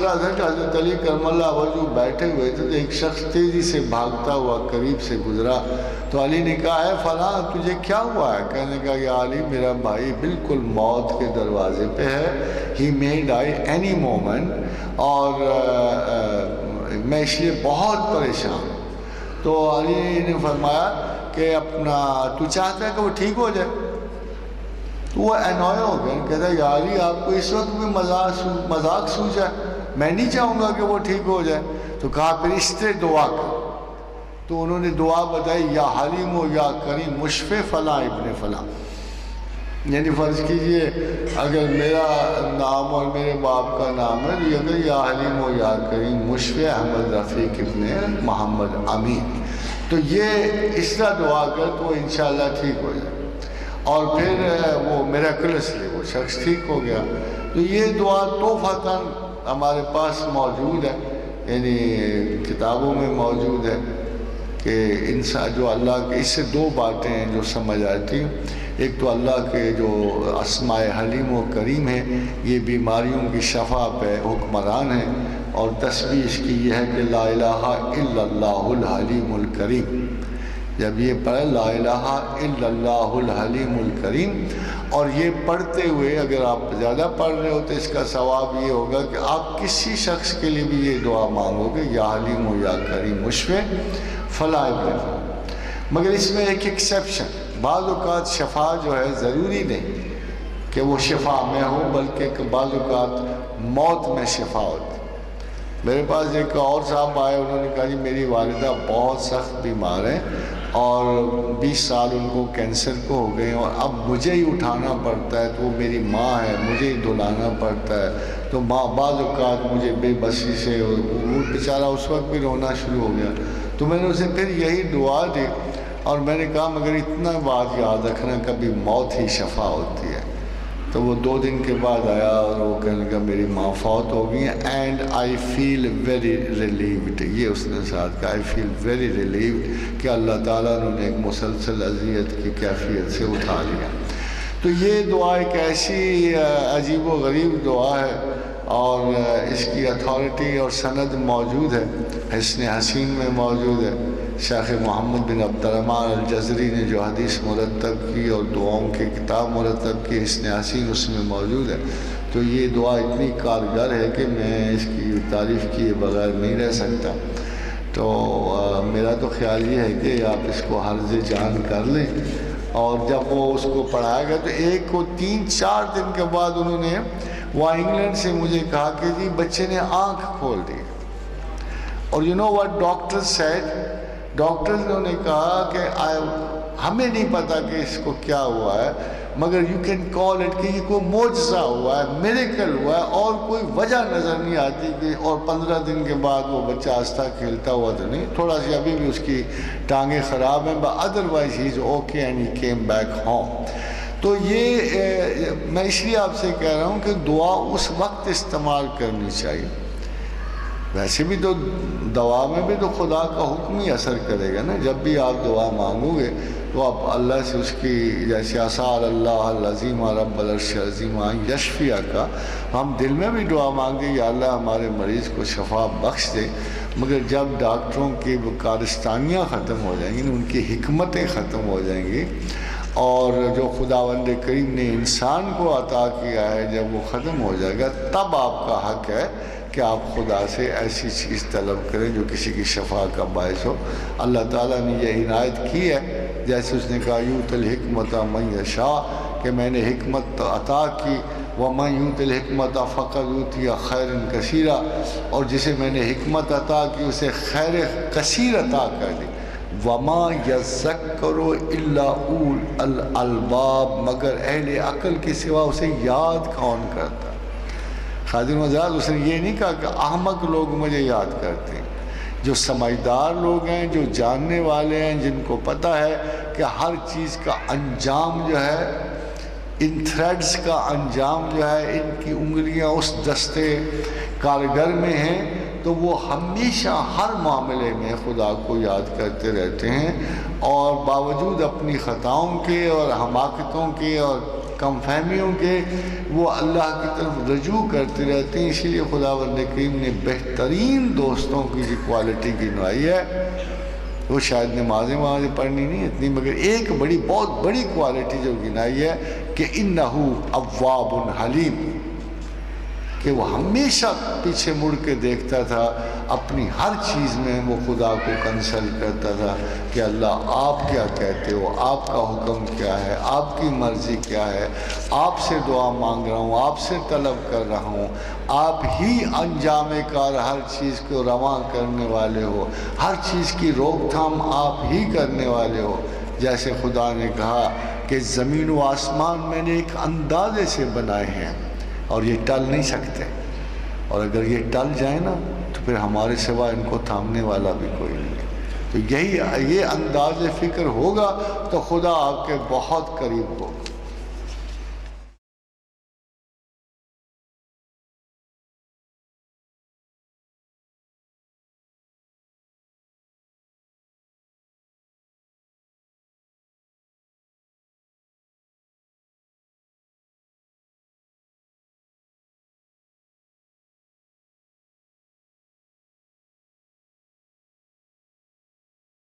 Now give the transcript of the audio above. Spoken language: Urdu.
حضرت علی کرم اللہ وجہ بیٹھے ہوئے تھے تو ایک شخص تیزی سے بھاگتا ہوا قریب سے گزرا، تو علی نے کہا اے فلاں تجھے کیا ہوا ہے؟ کہنے کا یا علی میرا بھائی بالکل موت کے دروازے پہ ہے، ہی may die any moment، اور میں اس لیے بہت پریشان ہوں۔ تو علی نے فرمایا کہ اپنا تو چاہتا ہے کہ وہ ٹھیک ہو جائے؟ تو وہ انوائے ہو گیا، کہتا ہے یا علی آپ کو اس وقت بھی مذاق سوچا ہے، میں نہیں چاہوں گا کہ وہ ٹھیک ہو جائے۔ تو کہا پھر اس سے دعا کر۔ تو انہوں نے دعا بتائی یا حلیم و یا کریم مشفع فلاں ابن فلاں، یعنی فرض کیجئے اگر میرا نام اور میرے باپ کا نام ہے تو اگر یا حلیم و یا کریم مشفع احمد رفیق ابن محمد امین، تو یہ اس طرح دعا کر تو انشاءاللہ ٹھیک ہو جائے۔ اور پھر وہ میراکلسلی وہ شخص ٹھیک ہو گیا۔ تو یہ دعا توفیقاً ہمارے پاس موجود ہے، یعنی کتابوں میں موجود ہے کہ انسان جو اللہ کے، اس سے دو باتیں ہیں جو سمجھ آتی ہیں۔ ایک تو اللہ کے جو اسماء حلیم و کریم ہیں یہ بیماریوں کی شفا پہ حکمران ہیں، اور تسبیح اس کی یہ ہے کہ لا الہ الا اللہ الحلیم الکریم، جب یہ پڑھے لا الہ الا اللہ الحلیم الکریم، اور یہ پڑھتے ہوئے اگر آپ زیادہ پڑھ رہے ہو تو اس کا ثواب یہ ہوگا کہ آپ کسی شخص کے لیے بھی یہ دعا مانگو گے یا حلیم و یا کریم مشفع فلاں ابن فلاں۔ مگر اس میں ایک ایکسیپشن، بعض اوقات شفا جو ہے ضروری نہیں کہ وہ شفا میں ہو، بلکہ بعض اوقات موت میں شفا ہوتی۔ میرے پاس ایک اور صاحب آئے، انہوں نے کہا جی میری والدہ بہت سخت بیمار ہیں اور 20 سال ان کو کینسر کو ہو گئے ہیں، اور اب مجھے ہی اٹھانا پڑتا ہے، تو وہ میری ماں ہے مجھے ہی دھلانا پڑتا ہے، تو بعض اوقات مجھے بے بسی سے، وہ بیچارہ اس وقت بھی رونا شروع ہو گیا۔ تو میں نے اسے پھر یہی دعا دی، اور میں نے کہا مگر اتنا بات یاد رکھنا کبھی موت ہی شفا ہوتی ہے۔ تو وہ 2 دن کے بعد آیا اور وہ کہنے لگا میری ماں فوت ہو گئی ہیں، اینڈ آئی فیل ویری ریلیوڈ، یہ اس نے ساتھ کہا آئی فیل ویری ریلیوڈ کہ اللہ تعالیٰ نے ایک مسلسل اذیت کی کیفیت سے اٹھا لیا۔ تو یہ دعا ایک ایسی عجیب و غریب دعا ہے، اور اس کی اتھارٹی اور سند موجود ہے، حسن حسین میں موجود ہے۔ شیخ محمد بن عبد الرحمن الجزری نے جو حدیث مرتب کی اور دعاؤں کی کتاب مرتب کی، حسن حسین اس میں موجود ہے۔ تو یہ دعا اتنی کارگر ہے کہ میں اس کی تعریف کیے بغیر نہیں رہ سکتا۔ تو میرا تو خیال یہ ہے کہ آپ اس کو حرز جان کر لیں، اور جب وہ اس کو پڑھایا گیا تو ایک کو 3-4 دن کے بعد انہوں نے وہاں انگلینڈ سے مجھے کہا کہ جی بچے نے آنکھ کھول دی، اور you know what doctor said, doctors نے کہا کہ ہمیں نہیں پتا کہ اس کو کیا ہوا ہے، مگر یو کین کال اٹ کہ یہ کوئی معجزہ ہوا ہے، میریکل ہوا ہے، اور کوئی وجہ نظر نہیں آتی کہ، اور 15 دن کے بعد وہ بچہ آہستہ کھیلتا ہوا تو نہیں، تھوڑا سی ابھی بھی اس کی ٹانگیں خراب ہیں، but otherwise he is okay and he came back home. تو یہ میں اس لیے آپ سے کہہ رہا ہوں کہ دعا اس وقت استعمال کرنی چاہیے، ویسے بھی تو دعا میں بھی تو خدا کا حکم ہی اثر کرے گا نا، جب بھی آپ دعا مانگو گے تو آپ اللہ سے اس کی، جیسے اسأل اللہ العظیم رب العرش العظیم یشفیہ کا، ہم دل میں بھی دعا مانگیں یا اللہ ہمارے مریض کو شفا بخش دے، مگر جب ڈاکٹروں کی وہ کارستانیاں ختم ہو جائیں گی، ان کی حکمتیں ختم ہو جائیں گی، اور جو خداوند کریم نے انسان کو عطا کیا ہے جب وہ ختم ہو جائے گا، تب آپ کا حق ہے کہ آپ خدا سے ایسی چیز طلب کریں جو کسی کی شفا کا باعث ہو۔ اللہ تعالیٰ نے یہ عنایت کی ہے، جیسے اس نے کہا یؤتی الحکمۃ من یشاء، کہ میں نے حکمت عطا کی، ومن یؤت الحکمۃ فقد اوتی خیرا کثیرا، اور جسے میں نے حکمت عطا کی اسے خیر کثیر عطا کر دی۔ وما یذکر الا اولو الالباب، مگر اہل عقل کے سوا اسے یاد کون کرتا؟ خادم حضرات اس نے یہ نہیں کہا کہ احمق لوگ مجھے یاد کرتے ہیں، جو سمجھدار لوگ ہیں، جو جاننے والے ہیں، جن کو پتہ ہے کہ ہر چیز کا انجام جو ہے، ان تھریڈز کا انجام جو ہے، ان کی انگلیاں اس دستے کارگر میں ہیں، تو وہ ہمیشہ ہر معاملے میں خدا کو یاد کرتے رہتے ہیں، اور باوجود اپنی خطاؤں کے اور حماقتوں کے اور کم فہمیوں کے وہ اللہ کی طرف رجوع کرتے رہتے ہیں. اسی لیے خداوند کریم نے بہترین دوستوں کی جو کوالٹی گنوائی ہے، وہ شاید نمازیں پڑھنی نہیں اتنی، مگر ایک بہت بڑی کوالٹی جو گنائی ہے کہ انہو اواب حلیم، کہ وہ ہمیشہ پیچھے مڑ کے دیکھتا تھا، اپنی ہر چیز میں وہ خدا کو کنسلٹ کرتا تھا کہ اللہ آپ کیا کہتے ہو، آپ کا حکم کیا ہے، آپ کی مرضی کیا ہے، آپ سے دعا مانگ رہا ہوں، آپ سے طلب کر رہا ہوں، آپ ہی انجام کار ہر چیز کو رواں کرنے والے ہو، ہر چیز کی روک تھام آپ ہی کرنے والے ہو. جیسے خدا نے کہا کہ زمین و آسمان میں نے ایک اندازے سے بنائے ہیں اور یہ ٹل نہیں سکتے، اور اگر یہ ٹل جائیں نا تو پھر ہمارے سوا ان کو تھامنے والا بھی کوئی نہیں ہے. تو یہ انداز فکر ہوگا تو خدا آپ کے بہت قریب ہوگا.